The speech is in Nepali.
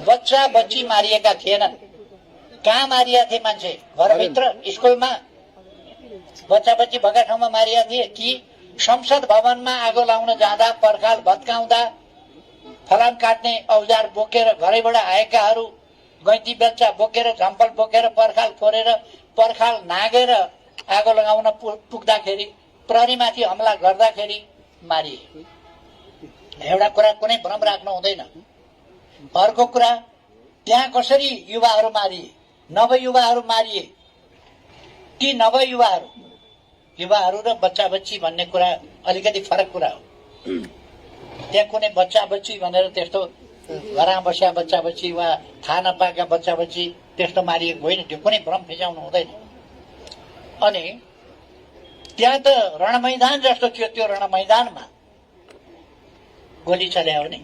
बच्चा बच्ची मारिएका थिएनन्। कहाँ मारिया थिए मान्छे? घरभित्र, स्कुलमा बच्चा बच्ची भएका ठाउँमा मारिया थिए कि संसद भवनमा आगो लाउन जाँदा, पर्खाल भत्काउँदा, फलाम काट्ने औजार बोकेर घरैबाट आएकाहरू गैँती बच्चा बोकेर, झम्पल बोकेर, पर्खाल फोरेर, पर्खाल नागेर आगो लगाउन पुग्दाखेरि, प्रहरीमाथि हमला गर्दाखेरि मारिए। एउटा कुरा कुनै भ्रम राख्नु हुँदैन। अर्को कुरा, त्यहाँ कसरी युवाहरू मारिए, नवयुवाहरू मारिए कि नवयुवाहरू? युवाहरू र बच्चा बच्ची भन्ने कुरा अलिकति फरक कुरा हो। त्यहाँ कुनै बच्चा बच्ची भनेर त्यस्तो घरमा बस्या बच्चा बच्ची वा थाहा नपाएका बच्चा बच्ची त्यस्तो मारिएको होइन। त्यो कुनै भ्रम फिजाउनु हुँदैन। अनि त्यहाँ त रणमैदान जस्तो थियो। त्यो रणमैदानमा गोली चल्यायो भने